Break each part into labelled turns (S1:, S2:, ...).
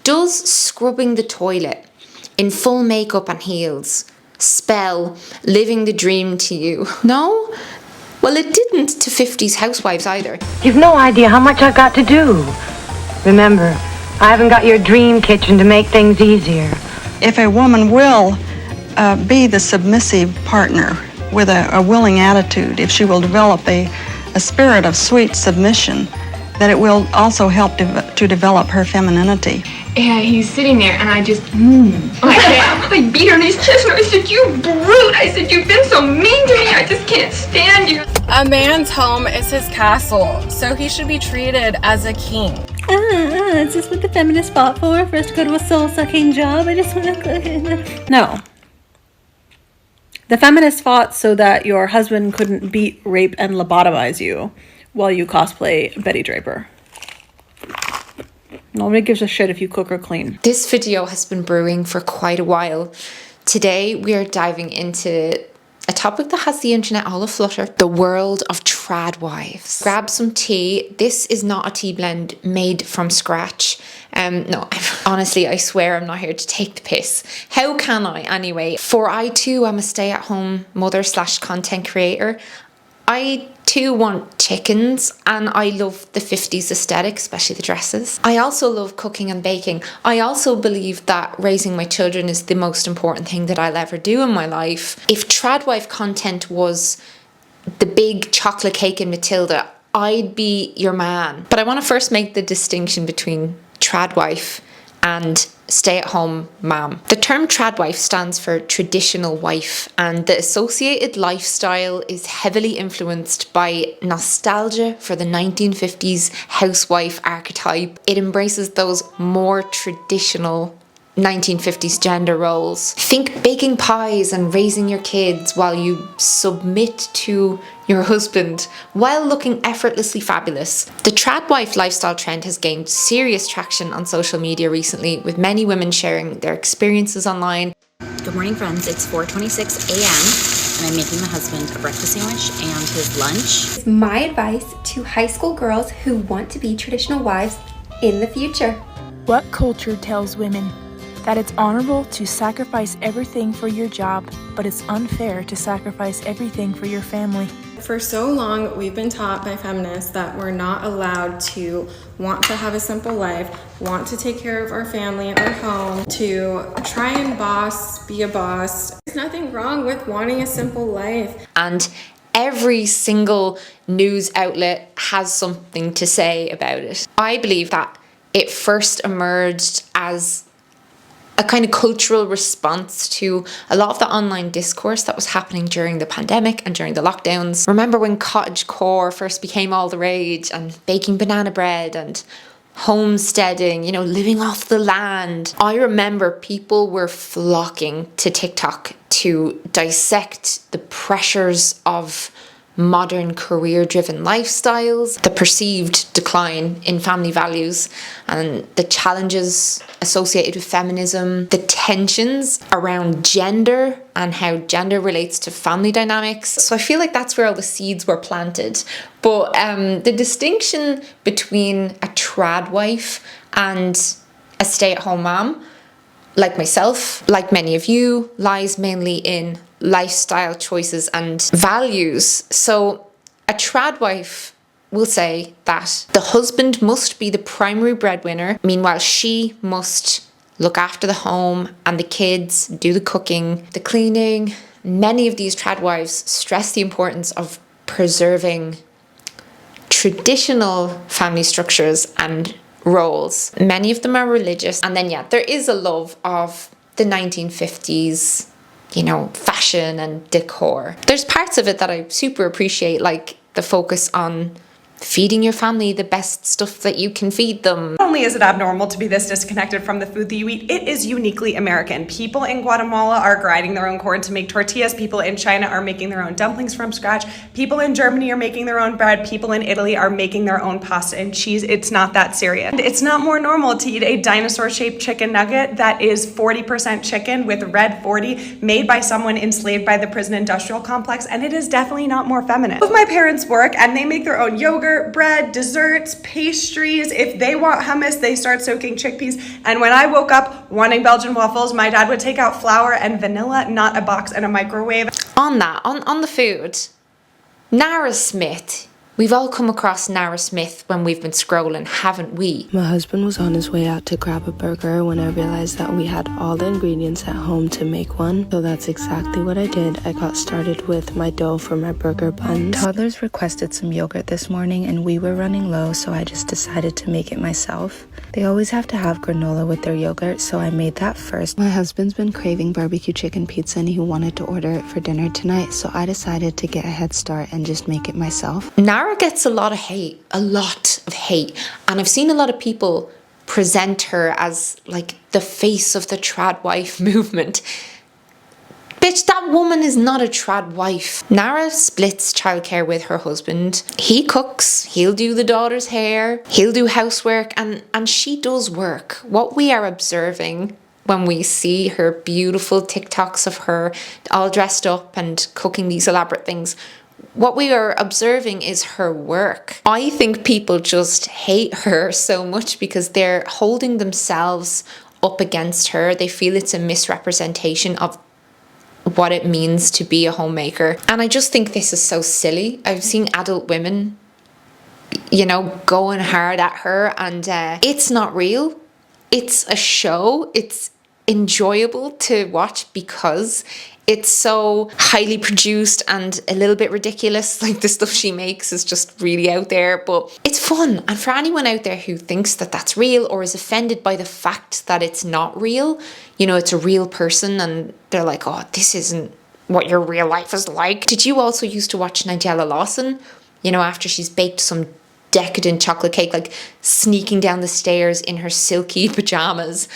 S1: Does scrubbing the toilet in full makeup and heels spell living the dream to you? No? Well, it didn't to 50s housewives either.
S2: You've no idea how much I've got to do. Remember, I haven't got your dream kitchen to make things easier.
S3: If a woman will be the submissive partner with a willing attitude, if she will develop a spirit of sweet submission, that it will also help to develop her femininity.
S4: Yeah, he's sitting there, and I just, I beat her on his chest, and I said, "You brute!" I said, "You've been so mean to me. I just can't stand you."
S5: A man's home is his castle, so he should be treated as a king.
S6: Is this what the feminists fought for us to go to a soul-sucking job? I just want to go. No. The feminists fought so that your husband couldn't beat, rape, and lobotomize you while you cosplay Betty Draper. Nobody gives a shit if you cook or clean.
S1: This video has been brewing for quite a while. Today we are diving into a topic that has the internet all aflutter: the world of trad wives. Grab some tea. This is not a tea blend made from scratch. No, honestly, I swear I'm not here to take the piss. How can I anyway? For I too am a stay-at-home mother / content creator. I too want chickens, and I love the 50s aesthetic, especially the dresses. I also love cooking and baking. I also believe that raising my children is the most important thing that I'll ever do in my life. If tradwife content was the big chocolate cake in Matilda, I'd be your man. But I want to first make the distinction between tradwife and stay-at-home mom. The term tradwife stands for traditional wife, and the associated lifestyle is heavily influenced by nostalgia for the 1950s housewife archetype. It embraces those more traditional 1950s gender roles. Think baking pies and raising your kids while you submit to your husband while looking effortlessly fabulous. The tradwife lifestyle trend has gained serious traction on social media recently, with many women sharing their experiences online.
S7: Good morning, friends. It's 4:26 a.m. and I'm making my husband a breakfast sandwich and his lunch.
S8: My advice to high school girls who want to be traditional wives in the future.
S9: What culture tells women that it's honorable to sacrifice everything for your job, but it's unfair to sacrifice everything for your family?
S5: For so long, we've been taught by feminists that we're not allowed to want to have a simple life, want to take care of our family and our home, to try and be a boss. There's nothing wrong with wanting a simple life.
S1: And every single news outlet has something to say about it. I believe that it first emerged as a kind of cultural response to a lot of the online discourse that was happening during the pandemic and during the lockdowns. Remember when cottagecore first became all the rage, and baking banana bread and homesteading, living off the land. I remember people were flocking to TikTok to dissect the pressures of modern career-driven lifestyles, the perceived decline in family values, and the challenges associated with feminism, the tensions around gender and how gender relates to family dynamics. So I feel like that's where all the seeds were planted. But the distinction between a trad wife and a stay-at-home mom, like myself, like many of you, lies mainly in lifestyle choices and values. So a trad wife will say that the husband must be the primary breadwinner, meanwhile she must look after the home and the kids, do the cooking, the cleaning. Many of these trad wives stress the importance of preserving traditional family structures and roles. Many of them are religious, and then there is a love of the 1950s fashion and decor. There's parts of it that I super appreciate, like the focus on feeding your family the best stuff that you can feed them.
S10: Not only is it abnormal to be this disconnected from the food that you eat, it is uniquely American. People in Guatemala are grinding their own corn to make tortillas. People in China are making their own dumplings from scratch. People in Germany are making their own bread. People in Italy are making their own pasta and cheese. It's not that serious. And it's not more normal to eat a dinosaur-shaped chicken nugget that is 40% chicken with red 40 made by someone enslaved by the prison industrial complex, and it is definitely not more feminine. Both my parents work and they make their own yogurt flour, bread, desserts, pastries. If they want hummus, they start soaking chickpeas. And when I woke up wanting Belgian waffles, my dad would take out flour and vanilla, not a box and a microwave.
S1: On that, on the food, Nara Smith. We've all come across Nara Smith when we've been scrolling, haven't we?
S11: My husband was on his way out to grab a burger when I realized that we had all the ingredients at home to make one. So that's exactly what I did. I got started with my dough for my burger buns. Toddlers requested some yogurt this morning and we were running low, so I just decided to make it myself. They always have to have granola with their yogurt, so I made that first. My husband's been craving barbecue chicken pizza and he wanted to order it for dinner tonight, so I decided to get a head start and just make it myself.
S1: Nara gets a lot of hate, and I've seen a lot of people present her as like the face of the trad wife movement. Bitch, that woman is not a trad wife. Nara splits childcare with her husband. He cooks, he'll do the daughter's hair, he'll do housework, and she does work. What we are observing when we see her beautiful TikToks of her all dressed up and cooking these elaborate things, what we are observing is her work. I think people just hate her so much because they're holding themselves up against her. They feel it's a misrepresentation of what it means to be a homemaker. And I just think this is so silly. I've seen adult women, going hard at her, and it's not real. It's a show. It's enjoyable to watch because it's so highly produced and a little bit ridiculous. Like, the stuff she makes is just really out there, but it's fun. And for anyone out there who thinks that that's real or is offended by the fact that it's not real, it's a real person and they're like, oh, this isn't what your real life is like. Did you also used to watch Nigella Lawson? After she's baked some decadent chocolate cake, like sneaking down the stairs in her silky pajamas,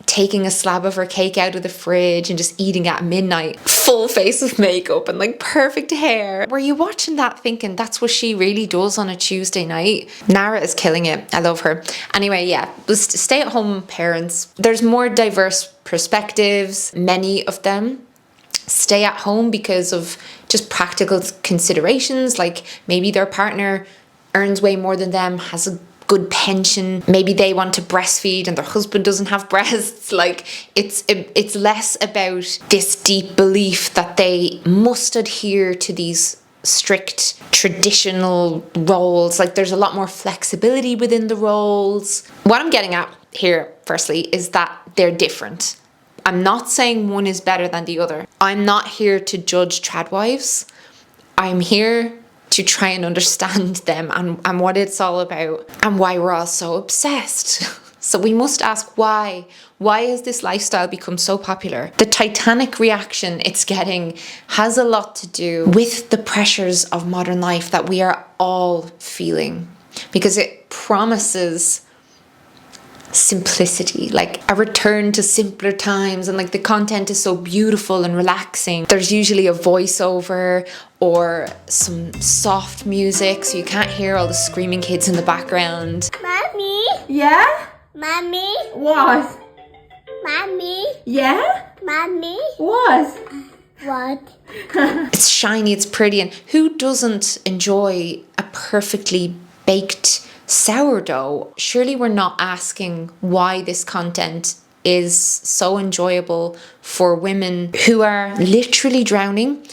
S1: taking a slab of her cake out of the fridge and just eating at midnight, full face of makeup and like perfect hair. Were you watching that thinking that's what she really does on a Tuesday night? Nara is killing it. I love her. Anyway, yeah, stay-at-home parents. There's more diverse perspectives. Many of them stay at home because of just practical considerations, like maybe their partner earns way more than them, has a good pension, maybe they want to breastfeed and their husband doesn't have breasts. Like, it's less about this deep belief that they must adhere to these strict traditional roles. Like, there's a lot more flexibility within the roles. What I'm getting at here, firstly, is that they're different. I'm not saying one is better than the other. I'm not here to judge trad wives. I'm here to try and understand them and what it's all about and why we're all so obsessed. So we must ask why. Why has this lifestyle become so popular? The Titanic reaction it's getting has a lot to do with the pressures of modern life that we are all feeling, because it promises simplicity, like a return to simpler times, and like the content is so beautiful and relaxing. There's usually a voiceover or some soft music so you can't hear all the screaming kids in the background.
S12: Mommy?
S13: Yeah?
S12: Mommy?
S13: What?
S12: Mommy?
S13: Yeah?
S12: Mommy?
S13: What?
S12: What?
S1: It's shiny, it's pretty, and who doesn't enjoy a perfectly baked sourdough? Surely we're not asking why this content is so enjoyable for women who are literally drowning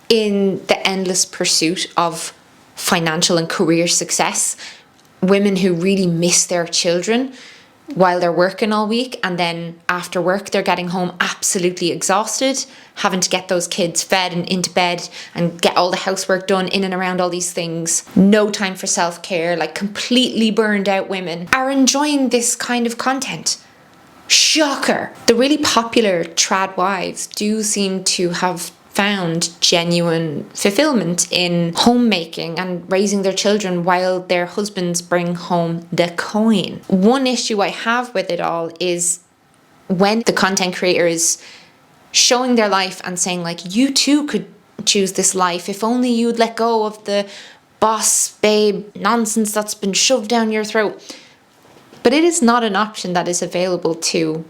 S1: in the endless pursuit of financial and career success. Women who really miss their children while they're working all week, and then after work they're getting home absolutely exhausted, having to get those kids fed and into bed and get all the housework done in and around all these things. No time for self-care, like completely burned out women are enjoying this kind of content. Shocker! The really popular trad wives do seem to have found genuine fulfillment in homemaking and raising their children while their husbands bring home the coin. One issue I have with it all is when the content creator is showing their life and saying, like, you too could choose this life if only you'd let go of the boss babe nonsense that's been shoved down your throat. But it is not an option that is available to,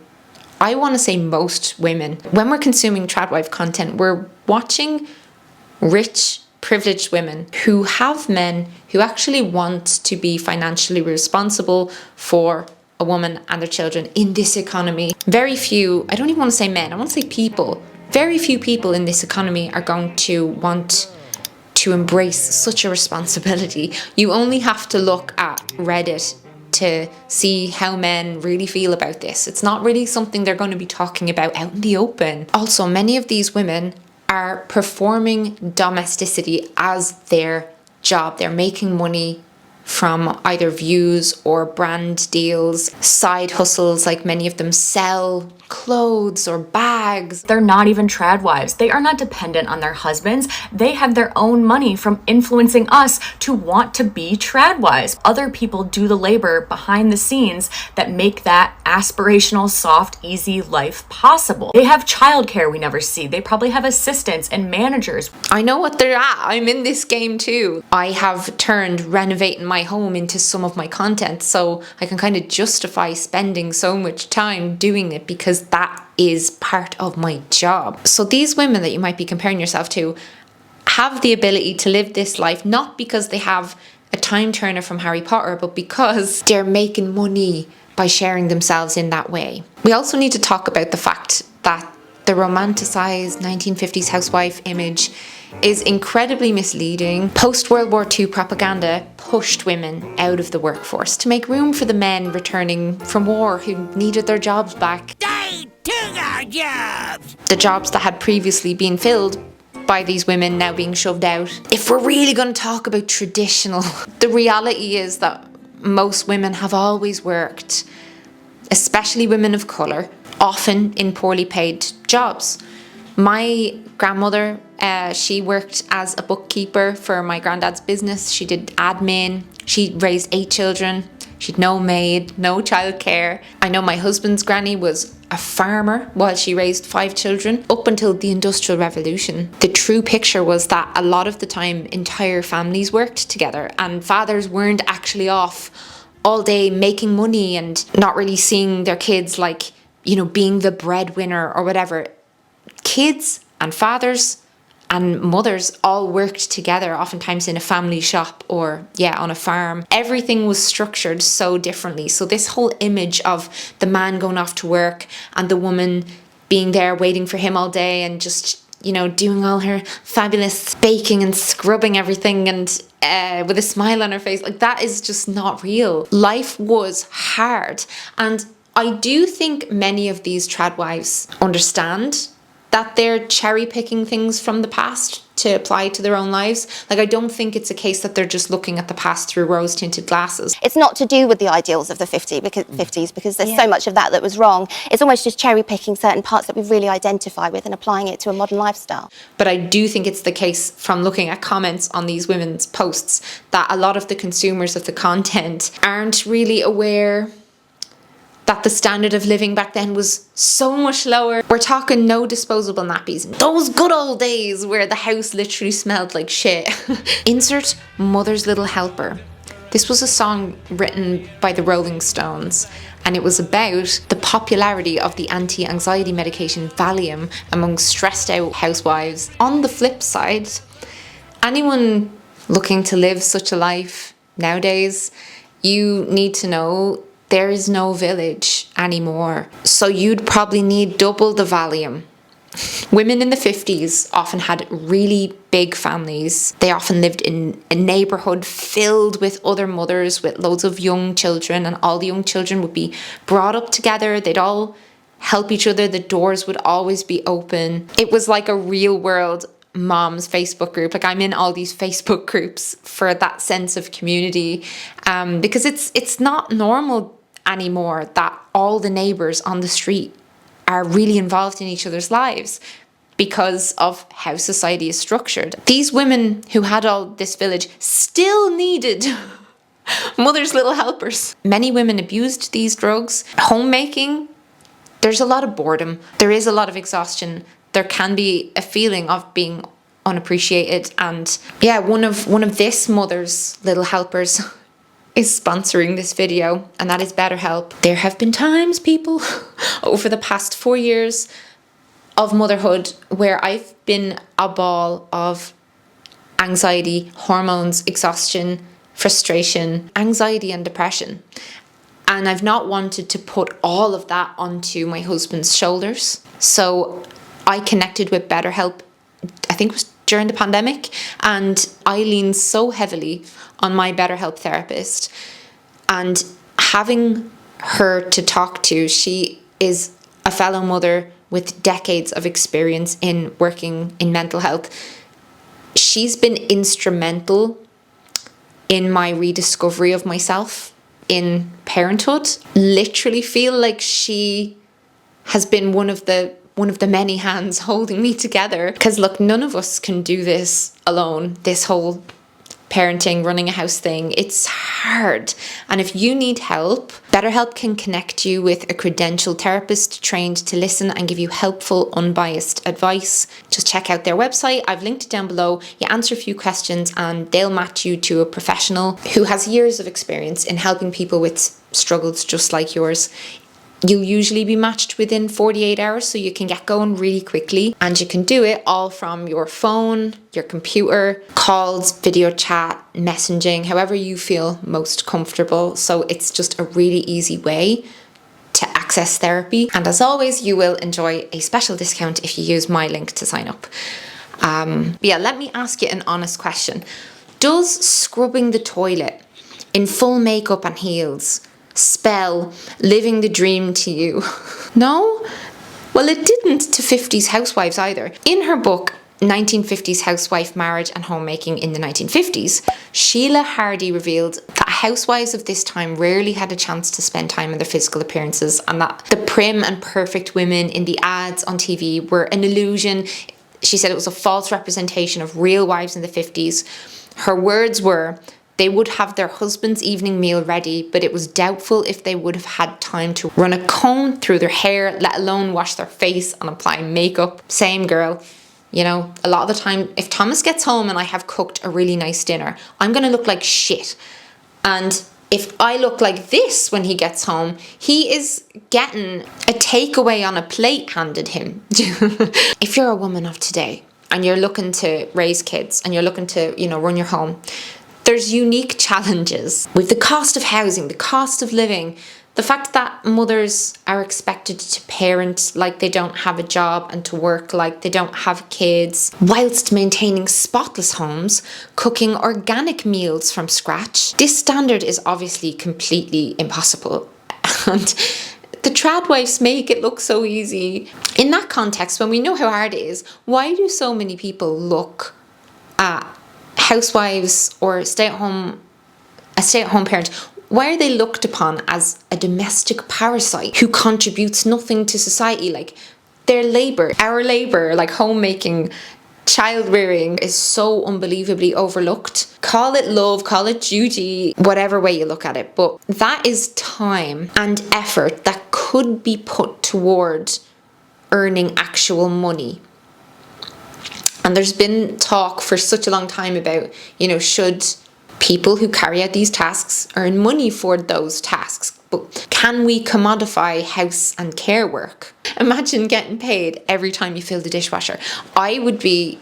S1: I want to say, most women. When we're consuming tradwife content, we're watching rich, privileged women who have men who actually want to be financially responsible for a woman and their children in this economy. Very few, I don't even want to say men, I want to say people. Very few people in this economy are going to want to embrace such a responsibility. You only have to look at Reddit to see how men really feel about this. It's not really something they're going to be talking about out in the open. Also, many of these women are performing domesticity as their job. They're making money from either views or brand deals, side hustles, like many of them sell clothes or bags.
S7: They're not even trad wives. They are not dependent on their husbands. They have their own money from influencing us to want to be trad wives. Other people do the labor behind the scenes that make that aspirational, soft, easy life possible. They have childcare we never see. They probably have assistants and managers.
S1: I know what they're at. I'm in this game too. I have turned renovating my home into some of my content, so I can kind of justify spending so much time doing it because that is part of my job. So these women that you might be comparing yourself to have the ability to live this life, not because they have a time turner from Harry Potter, but because they're making money by sharing themselves in that way. We also need to talk about the fact that the romanticized 1950s housewife image is incredibly misleading. Post-World War II propaganda pushed women out of the workforce to make room for the men returning from war who needed their jobs back.
S14: They took our jobs!
S1: The jobs that had previously been filled by these women now being shoved out. If we're really going to talk about traditional, the reality is that most women have always worked, especially women of colour, often in poorly paid jobs. My grandmother, she worked as a bookkeeper for my granddad's business. She did admin. She raised 8 children. She'd no maid, no childcare. I know my husband's granny was a farmer while she raised 5 children up until the Industrial Revolution. The true picture was that a lot of the time entire families worked together and fathers weren't actually off all day making money and not really seeing their kids like, you know, being the breadwinner or whatever. Kids and fathers and mothers all worked together, oftentimes in a family shop or, on a farm. Everything was structured so differently. So this whole image of the man going off to work and the woman being there waiting for him all day and just, you know, doing all her fabulous baking and scrubbing everything and with a smile on her face, like that is just not real. Life was hard. And I do think many of these trad wives understand that they're cherry picking things from the past to apply to their own lives. Like, I don't think it's a case that they're just looking at the past through rose tinted glasses.
S15: It's not to do with the ideals of the 50s because there's so much of that was wrong. It's almost just cherry picking certain parts that we really identify with and applying it to a modern lifestyle.
S1: But I do think it's the case from looking at comments on these women's posts that a lot of the consumers of the content aren't really aware that the standard of living back then was so much lower. We're talking no disposable nappies. Those good old days where the house literally smelled like shit. Insert Mother's Little Helper. This was a song written by the Rolling Stones, and it was about the popularity of the anti-anxiety medication Valium among stressed out housewives. On the flip side, anyone looking to live such a life nowadays, you need to know there is no village anymore. So you'd probably need double the Valium. Women in the 50s often had really big families. They often lived in a neighbourhood filled with other mothers with loads of young children, and all the young children would be brought up together. They'd all help each other. The doors would always be open. It was like a real world mom's Facebook group. Like, I'm in all these Facebook groups for that sense of community, because it's not normal anymore that all the neighbours on the street are really involved in each other's lives because of how society is structured. These women who had all this village still needed Mother's Little Helpers. Many women abused these drugs. Homemaking, there's a lot of boredom. There is a lot of exhaustion. There can be a feeling of being unappreciated. And one of this Mother's Little Helpers is sponsoring this video, and that is BetterHelp. There have been times, people, over the past 4 years of motherhood where I've been a ball of anxiety, hormones, exhaustion, frustration, anxiety and depression. And I've not wanted to put all of that onto my husband's shoulders. So I connected with BetterHelp, I think it was during the pandemic, and I leaned so heavily on my BetterHelp therapist. And having her to talk to, she is a fellow mother with decades of experience in working in mental health. She's been instrumental in my rediscovery of myself in parenthood. Literally feel like she has been one of the many hands holding me together. Because look, none of us can do this alone. This whole parenting, running a house thing, it's hard. And if you need help, BetterHelp can connect you with a credentialed therapist trained to listen and give you helpful, unbiased advice. Just check out their website. I've linked it down below. You answer a few questions and they'll match you to a professional who has years of experience in helping people with struggles just like yours. You'll usually be matched within 48 hours, so you can get going really quickly, and you can do it all from your phone, your computer, calls, video chat, messaging, however you feel most comfortable. So it's just a really easy way to access therapy. And as always, you will enjoy a special discount if you use my link to sign up. Yeah, let me ask you an honest question. Does scrubbing the toilet in full makeup and heels spell living the dream to you? No? Well, it didn't to 50s housewives either. In her book, 1950s Housewife, Marriage and Homemaking in the 1950s, Sheila Hardy revealed that housewives of this time rarely had a chance to spend time on their physical appearances, and that the prim and perfect women in the ads on TV were an illusion. She said it was a false representation of real wives in the 50s. Her words were, they would have their husband's evening meal ready, but it was doubtful if they would have had time to run a comb through their hair, let alone wash their face and apply makeup. Same girl. You know, a lot of the time, if Thomas gets home and I have cooked a really nice dinner, I'm going to look like shit. And if I look like this when he gets home, he is getting a takeaway on a plate handed him. If you're a woman of today and you're looking to raise kids and you're looking to, you know, run your home, there's unique challenges with the cost of housing, the cost of living, the fact that mothers are expected to parent like they don't have a job and to work like they don't have kids, whilst maintaining spotless homes, cooking organic meals from scratch. This standard is obviously completely impossible. And the trad wives make it look so easy. In that context, when we know how hard it is, why do so many people look at housewives or a stay-at-home parent? Why are they looked upon as a domestic parasite who contributes nothing to society? Like their labour, our labour, like homemaking, child rearing is so unbelievably overlooked. Call it love, call it duty, whatever way you look at it. But that is time and effort that could be put toward earning actual money. And there's been talk for such a long time about, you know, should people who carry out these tasks earn money for those tasks? But can we commodify house and care work? Imagine getting paid every time you fill the dishwasher. I would be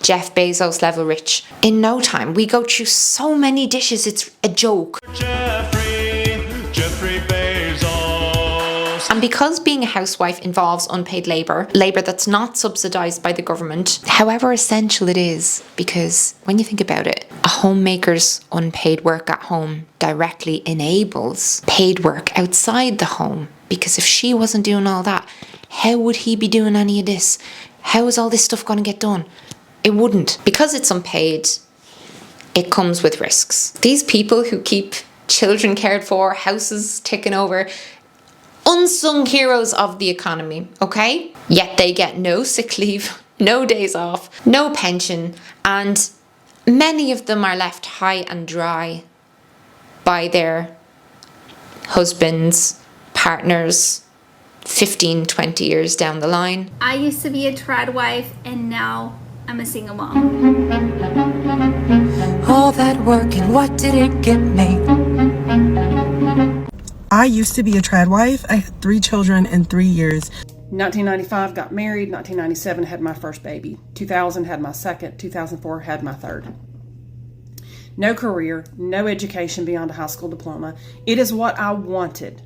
S1: Jeff Bezos level rich in no time. We go through so many dishes, it's a joke. Jeffrey Bezos. And because being a housewife involves unpaid labour that's not subsidised by the government, however essential it is, because when you think about it, a homemaker's unpaid work at home directly enables paid work outside the home. Because if she wasn't doing all that, how would he be doing any of this? How is all this stuff going to get done? It wouldn't. Because it's unpaid, it comes with risks. These people who keep children cared for, houses ticking over, unsung heroes of the economy, okay? Yet they get no sick leave, no days off, no pension, and many of them are left high and dry by their husbands, partners, 15, 20 years down the line.
S16: I used to be a trad wife and now I'm a single mom.
S17: All that work and what did it get me?
S18: I used to be a trad wife. I had 3 children in 3 years. 1995, got married. 1997, had my first baby. 2000, had my second. 2004, had my third. No career, no education beyond a high school diploma. It is what I wanted.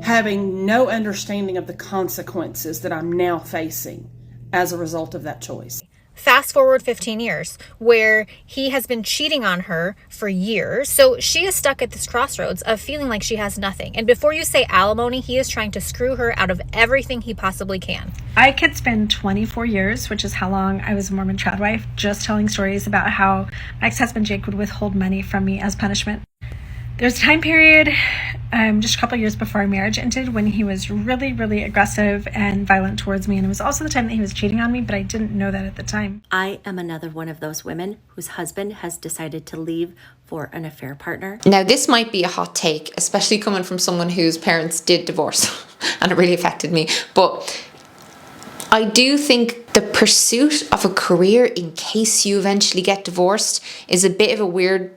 S18: Having no understanding of the consequences that I'm now facing as a result of that choice.
S19: Fast forward 15 years, where he has been cheating on her for years. So she is stuck at this crossroads of feeling like she has nothing. And before you say alimony, he is trying to screw her out of everything he possibly can.
S20: I could spend 24 years, which is how long I was a Mormon trad wife, just telling stories about how my ex-husband Jake would withhold money from me as punishment. There's a time period, just a couple of years before our marriage ended, when he was really, really aggressive and violent towards me. And it was also the time that he was cheating on me, but I didn't know that at the time.
S21: I am another one of those women whose husband has decided to leave for an affair partner.
S1: Now, this might be a hot take, especially coming from someone whose parents did divorce, and it really affected me. But I do think the pursuit of a career in case you eventually get divorced is a bit of a weird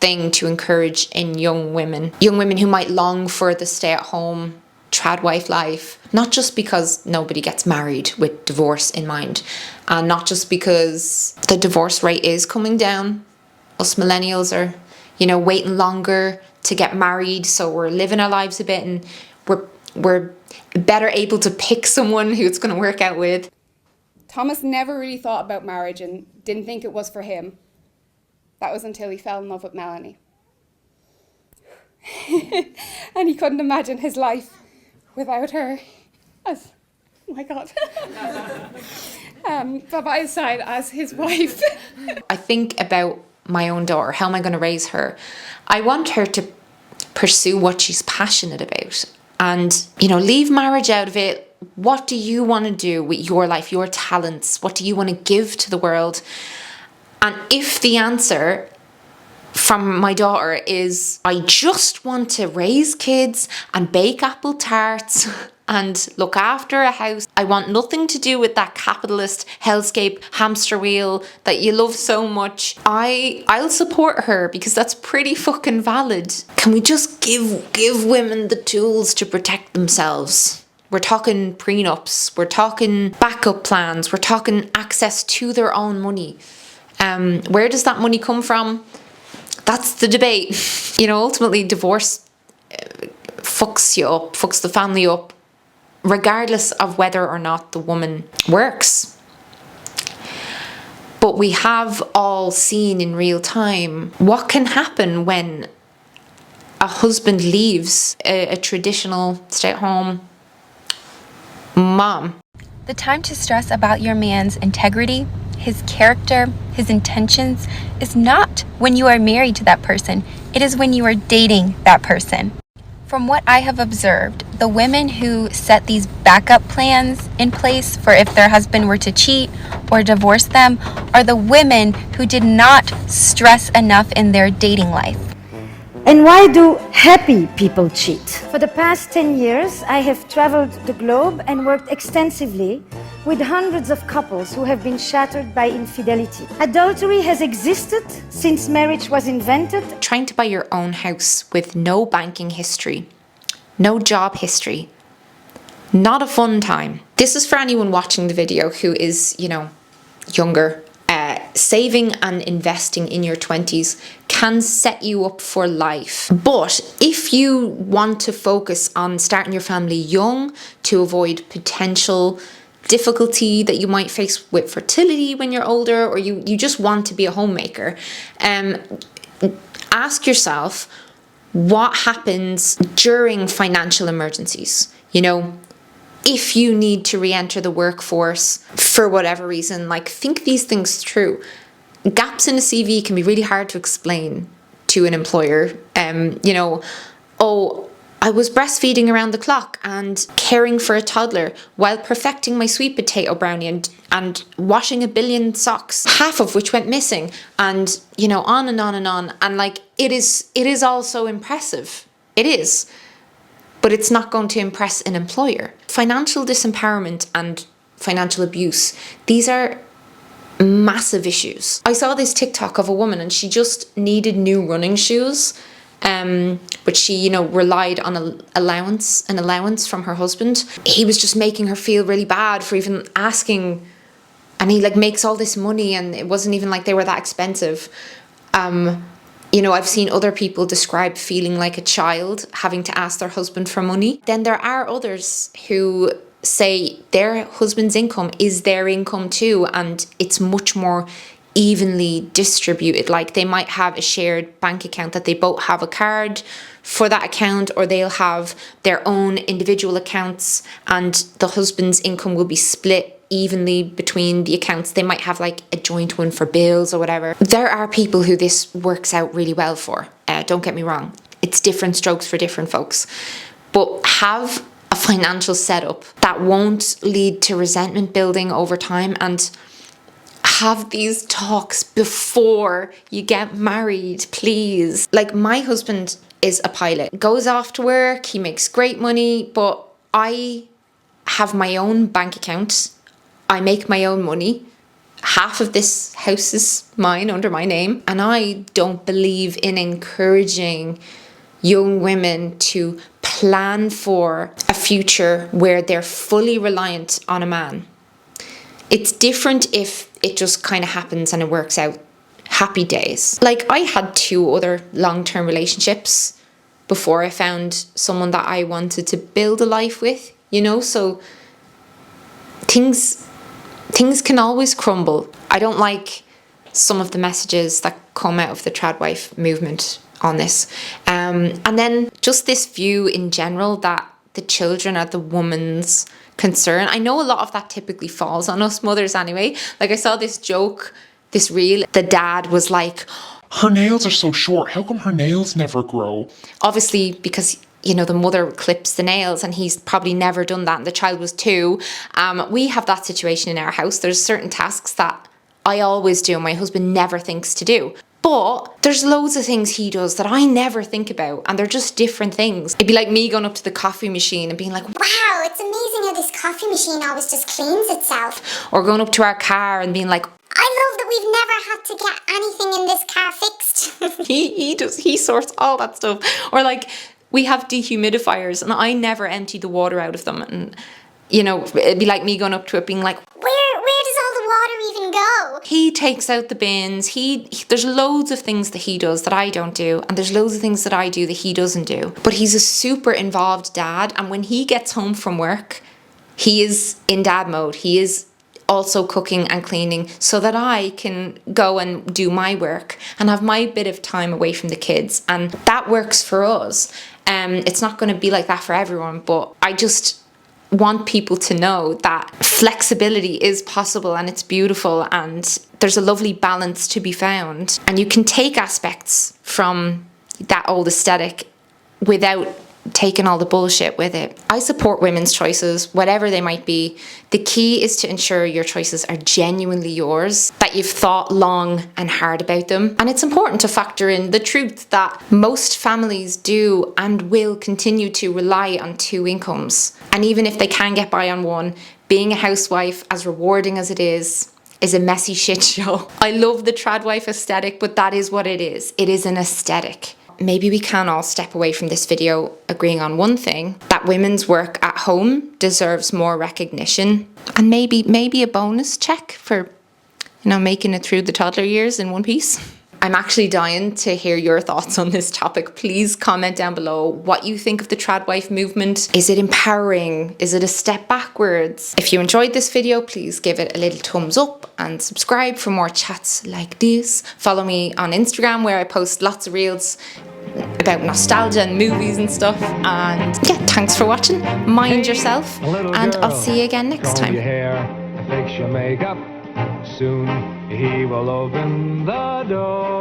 S1: thing to encourage in young women who might long for the stay-at-home trad wife life, not just because nobody gets married with divorce in mind, and not just because the divorce rate is coming down. Us millennials are, waiting longer to get married, so we're living our lives a bit, and we're better able to pick someone who it's going to work out with.
S22: Thomas never really thought about marriage and didn't think it was for him. That was until he fell in love with Melanie. And he couldn't imagine his life without her as, oh my God, by his side as his wife.
S1: I think about my own daughter. How am I going to raise her? I want her to pursue what she's passionate about and, leave marriage out of it. What do you want to do with your life, your talents? What do you want to give to the world? And if the answer from my daughter is, I just want to raise kids and bake apple tarts and look after a house, I want nothing to do with that capitalist hellscape hamster wheel that you love so much, I'll support her, because that's pretty fucking valid. Can we just give women the tools to protect themselves? We're talking prenups, we're talking backup plans, we're talking access to their own money. Where does that money come from? That's the debate. Ultimately, divorce fucks you up, fucks the family up, regardless of whether or not the woman works. But we have all seen in real time what can happen when a husband leaves a traditional stay-at-home mom.
S8: The time to stress about your man's integrity, his character, his intentions is not when you are married to that person. It is when you are dating that person. From what I have observed, the women who set these backup plans in place for if their husband were to cheat or divorce them are the women who did not stress enough in their dating life.
S23: And why do happy people cheat? For the past 10 years, I have traveled the globe and worked extensively with hundreds of couples who have been shattered by infidelity. Adultery has existed since marriage was invented.
S1: Trying to buy your own house with no banking history, no job history, not a fun time. This is for anyone watching the video who is, younger. Saving and investing in your 20s can set you up for life. But if you want to focus on starting your family young to avoid potential difficulty that you might face with fertility when you're older, or you just want to be a homemaker, ask yourself what happens during financial emergencies. If you need to re-enter the workforce for whatever reason, think these things through. Gaps in a CV can be really hard to explain to an employer. I was breastfeeding around the clock and caring for a toddler while perfecting my sweet potato brownie and washing a billion socks, half of which went missing, and on and on and on. And it is also impressive. It is. But it's not going to impress an employer. Financial disempowerment and financial abuse, these are massive issues. I saw this TikTok of a woman and she just needed new running shoes but she, you know, relied on an allowance from her husband. He was just making her feel really bad for even asking, and he like makes all this money, and it wasn't even like they were that expensive. You know, I've seen other people describe feeling like a child having to ask their husband for money. Then there are others who say their husband's income is their income too, and it's much more evenly distributed. Like they might have a shared bank account that they both have a card for that account, or they'll have their own individual accounts, and the husband's income will be split evenly between the accounts. They might have like a joint one for bills or whatever. There are people who this works out really well for. Don't get me wrong. It's different strokes for different folks. But have a financial setup that won't lead to resentment building over time, and have these talks before you get married, please. Like my husband is a pilot, goes off to work, he makes great money, but I have my own bank account. I make my own money. Half of this house is mine under my name. And I don't believe in encouraging young women to plan for a future where they're fully reliant on a man. It's different if it just kind of happens and it works out. Happy days. Like I had 2 other long-term relationships before I found someone that I wanted to build a life with, you know, so things can always crumble. I don't like some of the messages that come out of the trad wife movement on this. And then just this view in general that the children are the woman's concern. I know a lot of that typically falls on us mothers anyway. Like I saw this joke, this reel, the dad was like,
S2: her nails are so short, how come her nails never grow?
S1: Obviously because, you know, the mother clips the nails and he's probably never done that and the child was 2. We have that situation in our house. There's certain tasks that I always do and my husband never thinks to do. But there's loads of things he does that I never think about, and they're just different things. It'd be like me going up to the coffee machine and being like,
S12: wow, it's amazing how this coffee machine always just cleans itself.
S1: Or going up to our car and being like,
S12: I love that we've never had to get anything in this car fixed.
S1: he sorts all that stuff. Or like, we have dehumidifiers and I never empty the water out of them. And, you know, it'd be like me going up to it being like,
S12: where does all the water even go?
S1: He takes out the bins. There's loads of things that he does that I don't do. And there's loads of things that I do that he doesn't do. But he's a super involved dad. And when he gets home from work, he is in dad mode. He is also cooking and cleaning so that I can go and do my work and have my bit of time away from the kids. And that works for us. It's not going to be like that for everyone, but I just want people to know that flexibility is possible and it's beautiful and there's a lovely balance to be found. And you can take aspects from that old aesthetic without taking all the bullshit with it. I support women's choices, whatever they might be. The key is to ensure your choices are genuinely yours, that you've thought long and hard about them. And it's important to factor in the truth that most families do and will continue to rely on 2 incomes. And even if they can get by on one, being a housewife, as rewarding as it is a messy shit show. I love the trad wife aesthetic, but that is what it is. It is an aesthetic. Maybe we can all step away from this video agreeing on one thing, that women's work at home deserves more recognition and maybe a bonus check for, you know, making it through the toddler years in one piece. I'm actually dying to hear your thoughts on this topic. Please comment down below what you think of the trad wife movement. Is it empowering? Is it a step backwards? If you enjoyed this video, please give it a little thumbs up and subscribe for more chats like this. Follow me on Instagram where I post lots of reels about nostalgia and movies and stuff. And yeah, thanks for watching. Mind yourself, and I'll see you again next time.
S3: Fix your makeup. Soon he will open the door.